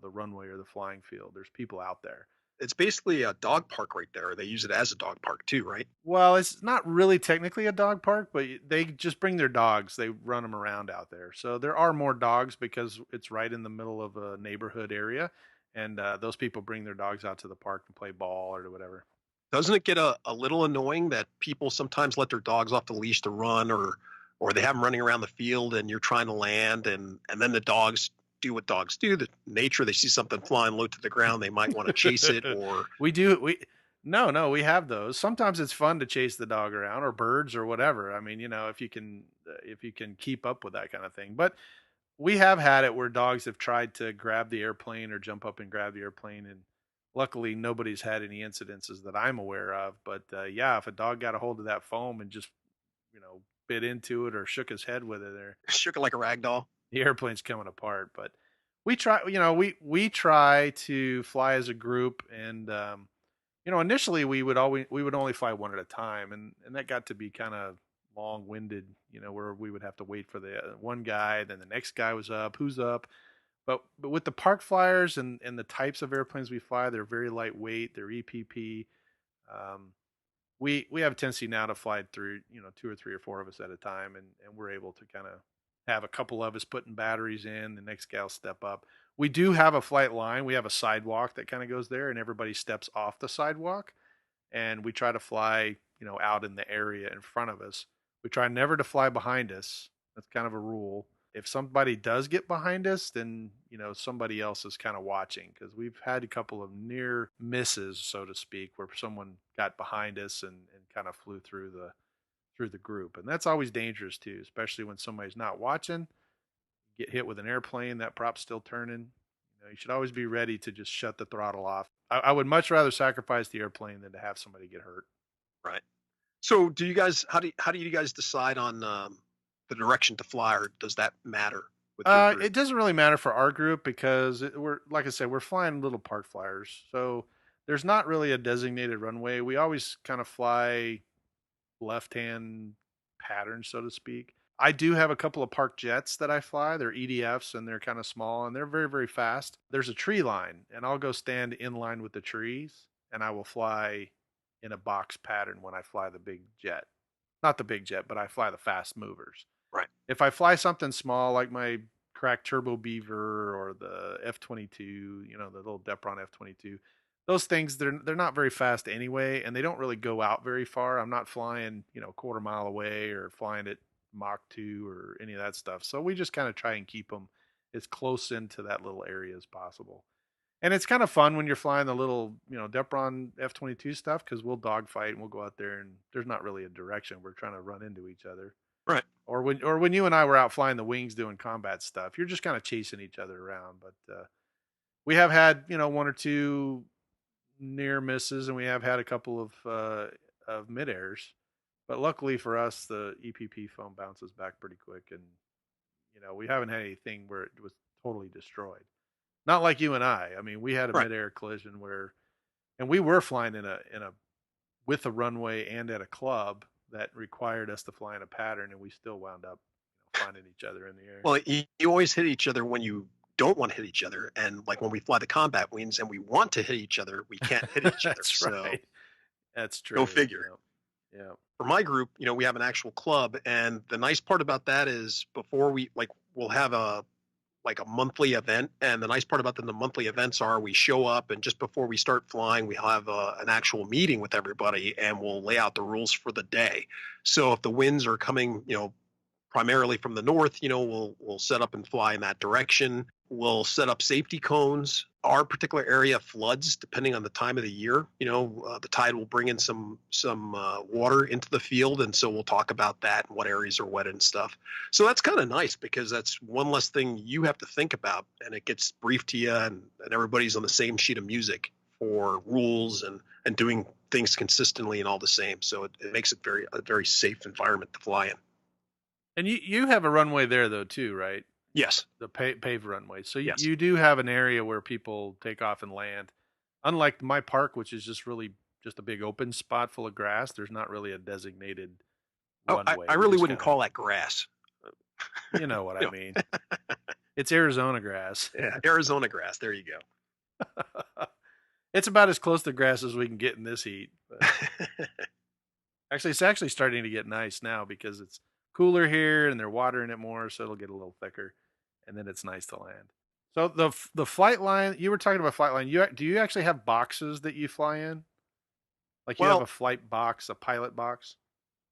the runway or the flying field. There's people out there. It's basically a dog park right there. They use it as a dog park too, right? Well, it's not really technically a dog park, but they just bring their dogs. They run them around out there. So there are more dogs because it's right in the middle of a neighborhood area. And those people bring their dogs out to the park to play ball or whatever. Doesn't it get a little annoying that people sometimes let their dogs off the leash to run, or they have them running around the field and you're trying to land, and then the dogs do what dogs do. The nature, they see something flying low to the ground, they might want to chase it, or we do we no, we have those. Sometimes it's fun to chase the dog around or birds or whatever. I mean, if you can keep up with that kind of thing. But we have had it where dogs have tried to grab the airplane or jump up and grab the airplane, and luckily nobody's had any incidences that I'm aware of. But yeah, if a dog got a hold of that foam and just bit into it or shook his head with it, or shook it like a rag doll. the airplane's coming apart. But we try, we try to fly as a group, and initially we would only fly one at a time, and that got to be kind of long winded, where we would have to wait for the one guy, then the next guy was up, who's up. But with the park flyers and the types of airplanes we fly, they're very lightweight. They're EPP. We have a tendency now to fly through, two or three or four of us at a time, and we're able to kind of have a couple of us putting batteries in, the next gal step up. We do have a flight line. We have a sidewalk that kind of goes there, and everybody steps off the sidewalk, and we try to fly, out in the area in front of us. We try never to fly behind us. That's kind of a rule. If somebody does get behind us, then somebody else is kind of watching, because we've had a couple of near misses, so to speak, where someone got behind us and kind of flew through the group, and that's always dangerous too, especially when somebody's not watching. Get hit with an airplane, that prop's still turning. You should always be ready to just shut the throttle off. I would much rather sacrifice the airplane than to have somebody get hurt. Right. So, do you guys? How do you guys decide on the direction to fly, or does that matter with your group? It doesn't really matter for our group, because we're, like I said, we're flying little park flyers, so there's not really a designated runway. We always kind of fly left-hand pattern, so to speak. I do have a couple of park jets that I fly. They're EDFs, and they're kind of small, and they're very, very fast. There's a tree line, and I'll go stand in line with the trees, and I will fly in a box pattern when I fly the big jet. Not the big jet, but I fly the fast movers. Right. If I fly something small like my cracked turbo beaver or the F-22, the little Depron F-22, those things, they're not very fast anyway, and they don't really go out very far. I'm not flying, a quarter mile away or flying at Mach 2 or any of that stuff. So we just kind of try and keep them as close into that little area as possible. And it's kind of fun when you're flying the little, Depron F-22 stuff, because we'll dogfight and we'll go out there and there's not really a direction. We're trying to run into each other. Right. Or when you and I were out flying the wings doing combat stuff, you're just kind of chasing each other around. But we have had, one or two near misses, and we have had a couple of mid airs. But luckily for us, the EPP foam bounces back pretty quick, and we haven't had anything where it was totally destroyed. Not like you and I. I mean, we had a mid-air collision and we were flying with a runway and at a club that required us to fly in a pattern, and we still wound up finding each other in the air. Well, you always hit each other when you don't want to hit each other, and like when we fly the combat wings and we want to hit each other, we can't hit each other. That's so right. That's true. Go figure. Yeah. For my group, we have an actual club, and the nice part about that is before we'll have a monthly event, and the nice part about the monthly events are we show up, and just before we start flying, we have an actual meeting with everybody, and we'll lay out the rules for the day. So if the winds are coming, primarily from the north, we'll set up and fly in that direction. We'll set up safety cones. Our particular area floods depending on the time of the year. The tide will bring in some water into the field, and so we'll talk about that and what areas are wet and stuff. So that's kind of nice, because that's one less thing you have to think about, and it gets briefed to you, and everybody's on the same sheet of music for rules and doing things consistently and all the same. So it makes it a very safe environment to fly in. And you have a runway there though too, right? Yes. The paved runway. So yes. You do have an area where people take off and land. Unlike my park, which is just a big open spot full of grass, there's not really a designated runway. I really wouldn't call that grass. You know what I mean. It's Arizona grass. Yeah, Arizona grass. There you go. It's about as close to grass as we can get in this heat. Actually, it's actually starting to get nice now because it's cooler here and they're watering it more, so it'll get a little thicker, and then it's nice to land. So the flight line, you were talking about flight line. Do you actually have boxes that you fly in? Like you have a flight box, a pilot box?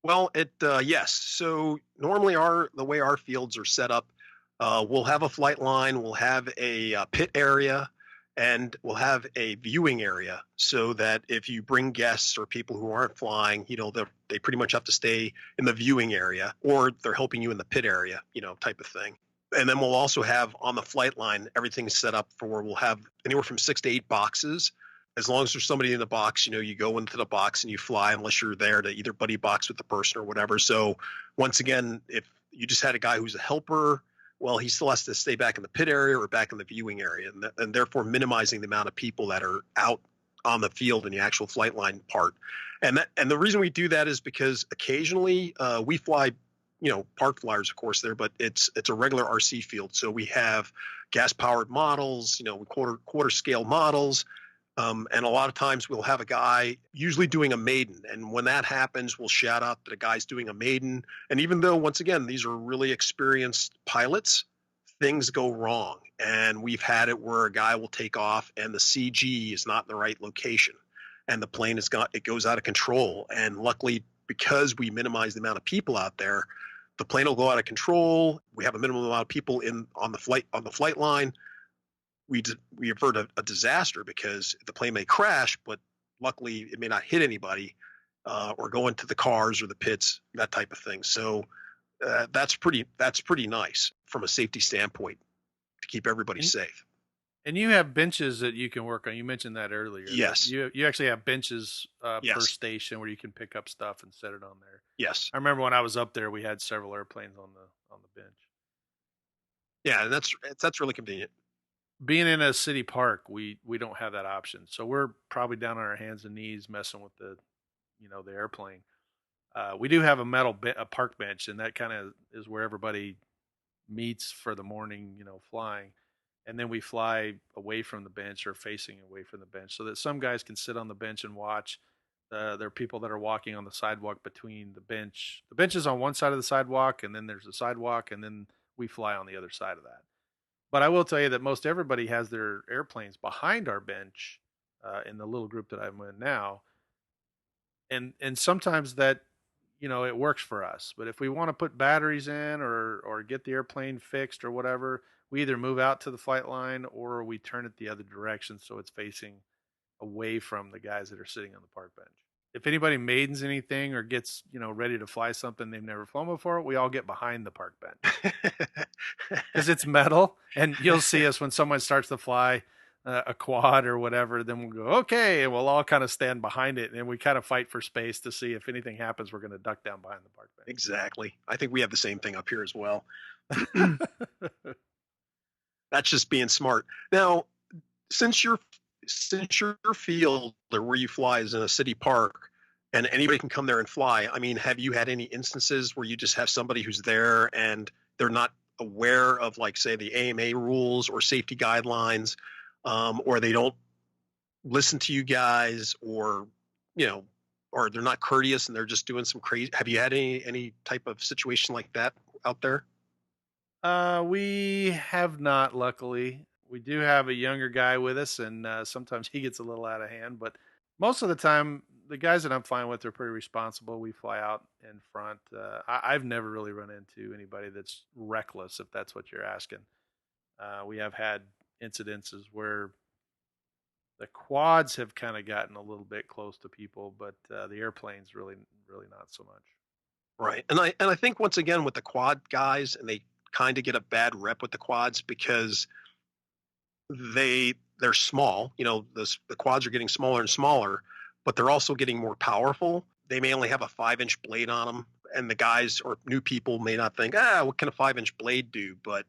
Well, yes. So normally the way our fields are set up, We'll have a flight line, we'll have a pit area, and we'll have a viewing area so that if you bring guests or people who aren't flying, they pretty much have to stay in the viewing area, or they're helping you in the pit area, type of thing. And then we'll also have on the flight line, everything set up for, we'll have anywhere from 6 to 8 boxes. As long as there's somebody in the box, you go into the box and you fly unless you're there to either buddy box with the person or whatever. So once again, if you just had a guy who's a helper, well, he still has to stay back in the pit area or back in the viewing area, and therefore minimizing the amount of people that are out on the field in the actual flight line part. And the reason we do that is because occasionally we fly, park flyers, of course, there, but it's a regular RC field. So we have gas powered models, quarter scale models. And a lot of times we'll have a guy usually doing a maiden. And when that happens, we'll shout out that a guy's doing a maiden. And even though, once again, these are really experienced pilots, things go wrong. And we've had it where a guy will take off and the CG is not in the right location. And the plane it goes out of control. And luckily, because we minimize the amount of people out there, the plane will go out of control. We have a minimum amount of people on the flight line. We avert a disaster because the plane may crash, but luckily it may not hit anybody or go into the cars or the pits, that type of thing. So that's pretty nice from a safety standpoint to keep everybody safe. And you have benches that you can work on. You mentioned that earlier. Yes. You actually have benches Yes. per station where you can pick up stuff and set it on there. Yes. I remember when I was up there, we had several airplanes on the bench. Yeah, and that's really convenient. Being in a city park, we don't have that option. So we're probably down on our hands and knees messing with the airplane. We do have a park bench, and that kind of is where everybody meets for the morning, flying. And then we fly away from the bench or facing away from the bench so that some guys can sit on the bench and watch. There are people that are walking on the sidewalk between the bench. The bench is on one side of the sidewalk, and then there's a sidewalk, and then we fly on the other side of that. But I will tell you that most everybody has their airplanes behind our bench in the little group that I'm in now. And sometimes that, it works for us. But if we want to put batteries in or get the airplane fixed or whatever, we either move out to the flight line or we turn it the other direction so it's facing away from the guys that are sitting on the park bench. If anybody maidens anything or gets, ready to fly something they've never flown before, we all get behind the park bench because it's metal. And you'll see us when someone starts to fly a quad or whatever, then we'll go, okay. And we'll all kind of stand behind it. And we kind of fight for space to see if anything happens, we're going to duck down behind the park bench. Exactly. I think we have the same thing up here as well. That's just being smart. Now, since your field or where you fly is in a city park and anybody can come there and fly, I mean, have you had any instances where you just have somebody who's there and they're not aware of, like, say, the AMA rules or safety guidelines, or they don't listen to you guys, or or they're not courteous and they're just doing some crazy? Have you had any type of situation like that out there? We have not, luckily. We do have a younger guy with us, and sometimes he gets a little out of hand. But most of the time, the guys that I'm flying with are pretty responsible. We fly out in front. I've never really run into anybody that's reckless, if that's what you're asking. We have had incidences where the quads have kind of gotten a little bit close to people, but the airplanes really not so much. Right. And I think, once again, with the quad guys, and they kind of get a bad rep with the quads because they're small. The quads are getting smaller and smaller, but they're also getting more powerful. They may only have a 5-inch blade on them, and the guys or new people may not think, what can a 5-inch blade do? But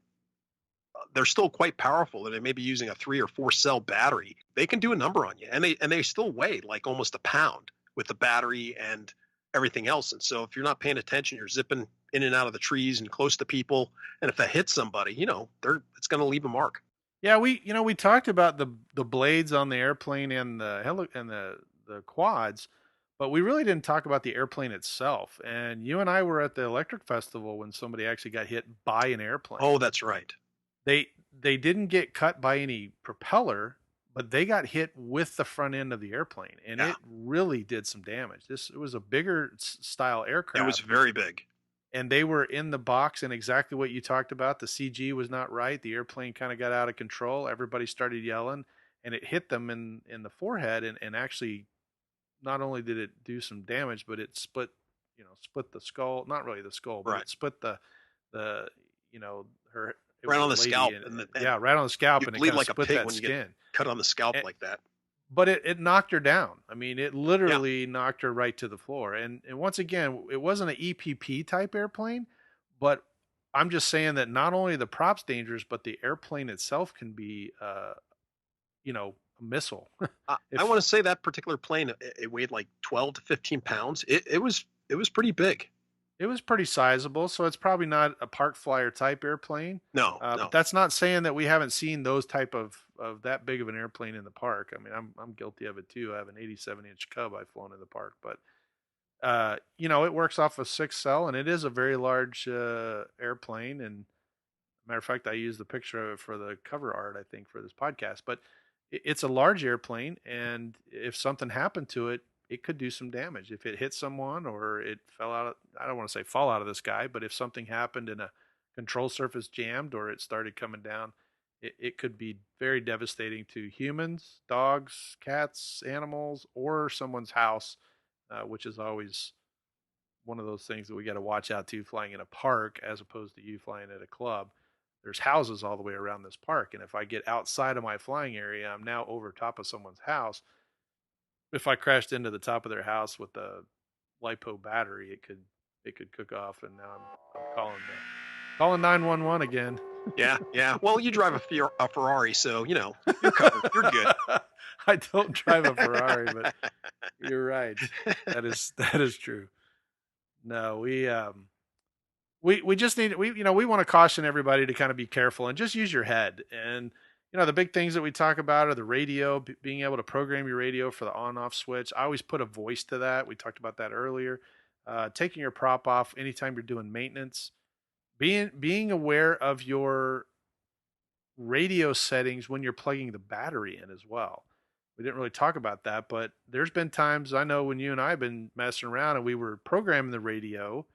they're still quite powerful, and they may be using a 3 or 4 cell battery. They can do a number on you, and they still weigh like almost a pound with the battery and everything else. And so if you're not paying attention, you're zipping in and out of the trees and close to people, and if that hits somebody, it's going to leave a mark. Yeah, we talked about the blades on the airplane and the quads, but we really didn't talk about the airplane itself. And you and I were at the electric festival when somebody actually got hit by an airplane. Oh, that's right. They didn't get cut by any propeller, but they got hit with the front end of the airplane, and it really did some damage. It was a bigger style aircraft. It was very big. and they were in the box, and exactly what you talked about. The CG was not right. The airplane kind of got out of control. Everybody started yelling, and it hit them in the forehead, and actually, not only did it do some damage, but it split, split the skull. Not really the skull, but Right. it split the her. It Right was a on the lady, scalp, and and yeah, right on the scalp, you and it bleed kind of like a split pig that when you get skin. cut on the scalp like that. But it knocked her down. I mean, it Yeah. literally knocked her right to the floor. And once again, it wasn't an EPP type airplane, but I'm just saying that not only the props dangerous, but the airplane itself can be, a missile. I want if to say that particular plane, it weighed like 12 to 15 pounds. It was pretty big. It was pretty sizable, so it's probably not a park flyer type airplane. No, But no. that's not saying that we haven't seen those type of that big of an airplane in the park. I mean, I'm guilty of it too. I have an 87-inch Cub I've flown in the park, but it works off a 6 cell, and it is a very large airplane. And matter of fact, I used the picture of it for the cover art, I think, for this podcast. But it's a large airplane, and if something happened to it, it could do some damage. If it hit someone or it fell out, I don't want to say fall out of the sky, but if something happened and a control surface jammed or it started coming down, it could be very devastating to humans, dogs, cats, animals, or someone's house, which is always one of those things that we got to watch out to flying in a park as opposed to you flying at a club. There's houses all the way around this park, and if I get outside of my flying area, I'm now over top of someone's house. If I crashed into the top of their house with a lipo battery, it could cook off, and now I'm calling 911 again. Yeah, yeah. Well, you drive a Ferrari, so you're covered. You're good. I don't drive a Ferrari, but you're right. That is true. No, we just need we want to caution everybody to kind of be careful and just use your head. And the big things that we talk about are the radio, being able to program your radio for the on off switch. I always put a voice to that. We talked about that earlier. Taking your prop off anytime you're doing maintenance, being aware of your radio settings when you're plugging the battery in as well. We didn't really talk about that, but there's been times I know when you and I have been messing around and we were programming the radio.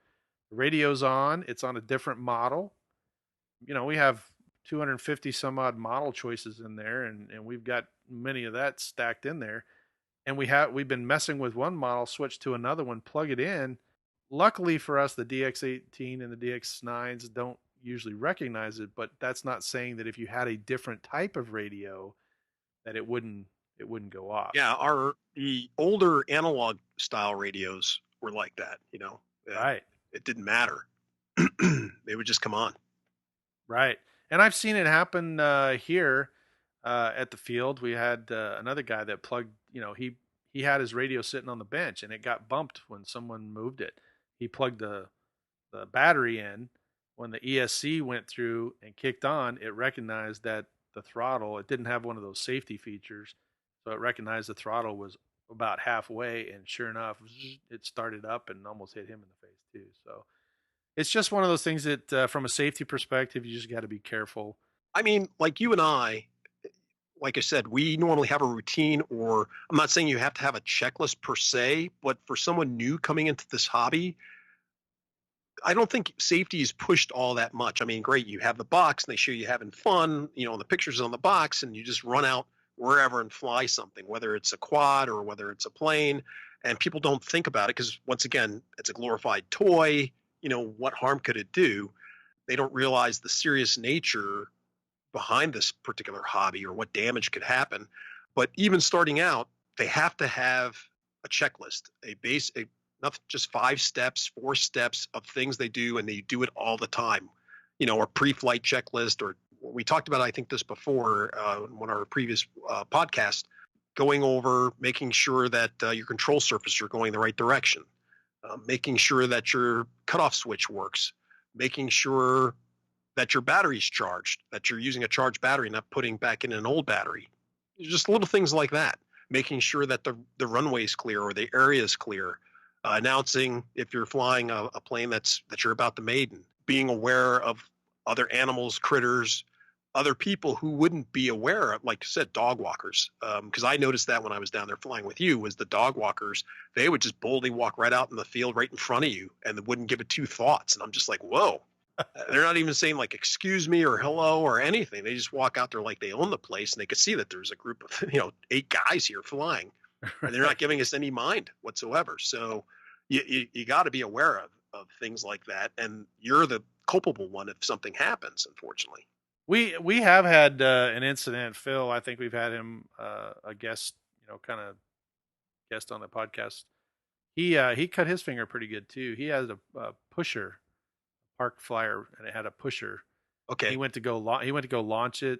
The radio's on, it's on a different model. We have 250 some odd model choices in there, and we've got many of that stacked in there. And we've been messing with one model, switch to another one, plug it in. Luckily for us, the DX18 and the DX9s don't usually recognize it, but that's not saying that if you had a different type of radio that it wouldn't go off. Yeah, the older analog style radios were like that. Right. It didn't matter. They would just come on. Right. And I've seen it happen here at the field. We had another guy that plugged, he had his radio sitting on the bench and it got bumped when someone moved it. He plugged the battery in. When the ESC went through and kicked on, it recognized that the throttle, it didn't have one of those safety features. So it recognized the throttle was about halfway, and sure enough, it started up and almost hit him in the face too. So it's just one of those things that, from a safety perspective, you just got to be careful. I mean, like you and I, like I said, we normally have a routine, or I'm not saying you have to have a checklist per se, but for someone new coming into this hobby, I don't think safety is pushed all that much. I mean, great, you have the box and they show you having fun, the pictures on the box, and you just run out wherever and fly something, whether it's a quad or whether it's a plane. And people don't think about it because, once again, it's a glorified toy. What harm could it do? They don't realize the serious nature behind this particular hobby or what damage could happen. But even starting out, they have to have a checklist, not just 5 steps, 4 steps of things they do, and they do it all the time. A pre-flight checklist, or we talked about, I think, this before in one of our previous podcasts, going over making sure that your control surface are going the right direction, making sure that your cutoff switch works, making sure that your battery's charged, that you're using a charged battery, not putting back in an old battery. Just little things like that. Making sure that the runway is clear or the area is clear. Announcing if you're flying a plane that you're about to maiden. Being aware of other animals, critters, other people who wouldn't be aware of, like you said, dog walkers. Because I noticed that when I was down there flying with you, was the dog walkers, they would just boldly walk right out in the field right in front of you and wouldn't give it two thoughts. And I'm just like, whoa. They're not even saying like excuse me or hello or anything. They just walk out there like they own the place, and they could see that there's a group of 8 guys here flying, and they're not giving us any mind whatsoever. So you got to be aware of things like that, and you're the culpable one if something happens, unfortunately. We have had an incident, Phil. I think we've had him a guest, kind of guest on the podcast. He cut his finger pretty good too. He has a pusher, park flyer, and it had a pusher. Okay. He went to go launch it.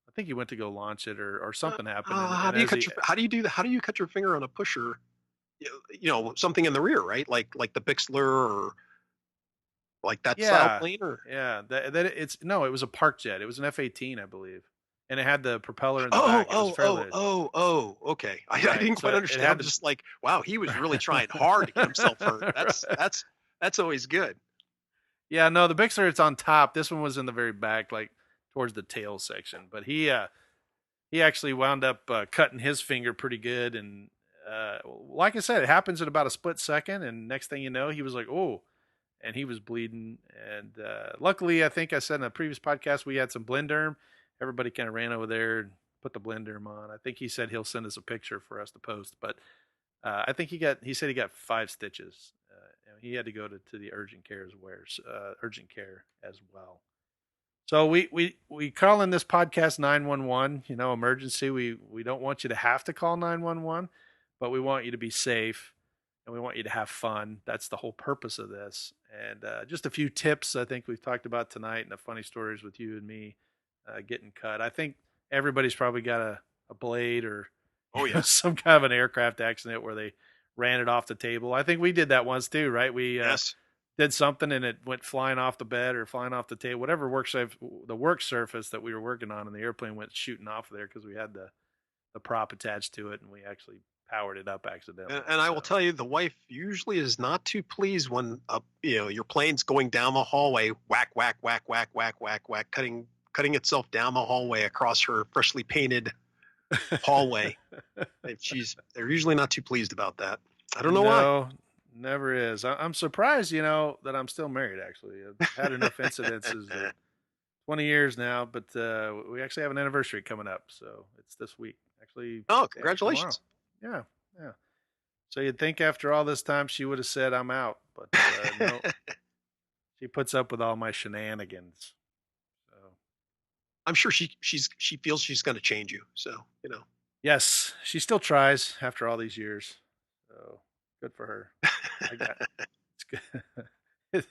I think he went to go launch it, or something happened. How do you do that? How do you cut your finger on a pusher? Something in the rear, right? Like the Bixler or like that style plane, or it was a park jet. It was an F-18, I believe, and it had the propeller in the back. Okay. I didn't quite understand. I'm just like, wow, he was really trying hard to get himself hurt. That's always good. Yeah, no, the Bixler, it's on top. This one was in the very back, like towards the tail section. But he actually wound up cutting his finger pretty good, and like I said, it happens in about a split second, and next thing you know, he was like, oh. And he was bleeding. And luckily, I think I said in a previous podcast, we had some Blenderm. Everybody kind of ran over there and put the Blenderm on. I think he said he'll send us a picture for us to post. But I think he said he got 5 stitches. He had to go to the urgent care as well. So we call in this podcast 911, emergency. We don't want you to have to call 911, but we want you to be safe. And we want you to have fun. That's the whole purpose of this. And just a few tips I think we've talked about tonight, and the funny stories with you and me getting cut. I think everybody's probably got a blade or some kind of an aircraft accident where they ran it off the table. I think we did that once too, right? We did something and it went flying off the bed or flying off the table, whatever the work surface that we were working on, and the airplane went shooting off there because we had the prop attached to it, and we actually powered it up accidentally. And I will tell you, the wife usually is not too pleased when your plane's going down the hallway, whack, whack, whack, whack, whack, whack, whack, cutting itself down the hallway across her freshly painted hallway. They're usually not too pleased about that. I don't know why. No, never is. I'm surprised, that I'm still married. Actually, I've had enough incidences. 20 years now, but we actually have an anniversary coming up, so it's this week. Actually. Oh, congratulations. Yeah. So you'd think after all this time she would have said I'm out, but no. She puts up with all my shenanigans. So I'm sure she feels she's going to change you. So Yes, she still tries after all these years. So good for her. It's good.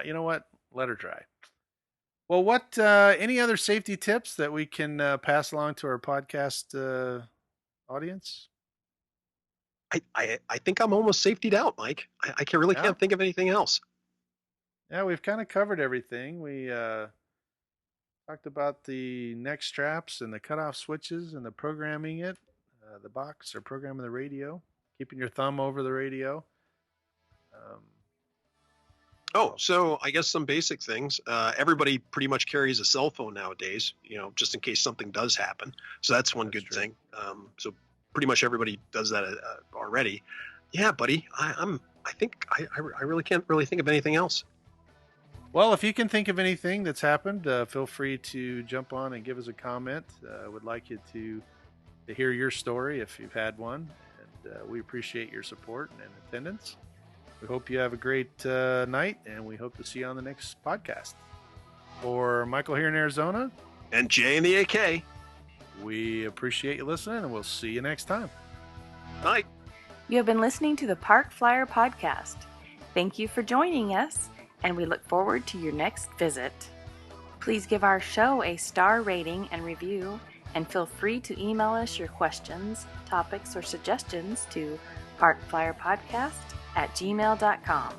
You know what? Let her try. Well, what any other safety tips that we can pass along to our podcast audience? I think I'm almost safetied out, Mike. I can't think of anything else. Yeah, we've kind of covered everything. We talked about the neck straps and the cutoff switches and the programming it, the box or programming the radio, keeping your thumb over the radio. So I guess some basic things. Everybody pretty much carries a cell phone nowadays, just in case something does happen. So that's one good thing. So pretty much everybody does that already. Yeah, buddy. I really can't really think of anything else. Well, if you can think of anything that's happened, feel free to jump on and give us a comment. I would like you to hear your story if you've had one, and we appreciate your support and attendance. We hope you have a great night, and we hope to see you on the next podcast. For Michael here in Arizona, and Jay in the AK, we appreciate you listening, and we'll see you next time. Night. You have been listening to the Park Flyer Podcast. Thank you for joining us, and we look forward to your next visit. Please give our show a star rating and review, and feel free to email us your questions, topics, or suggestions to parkflyerpodcast@gmail.com.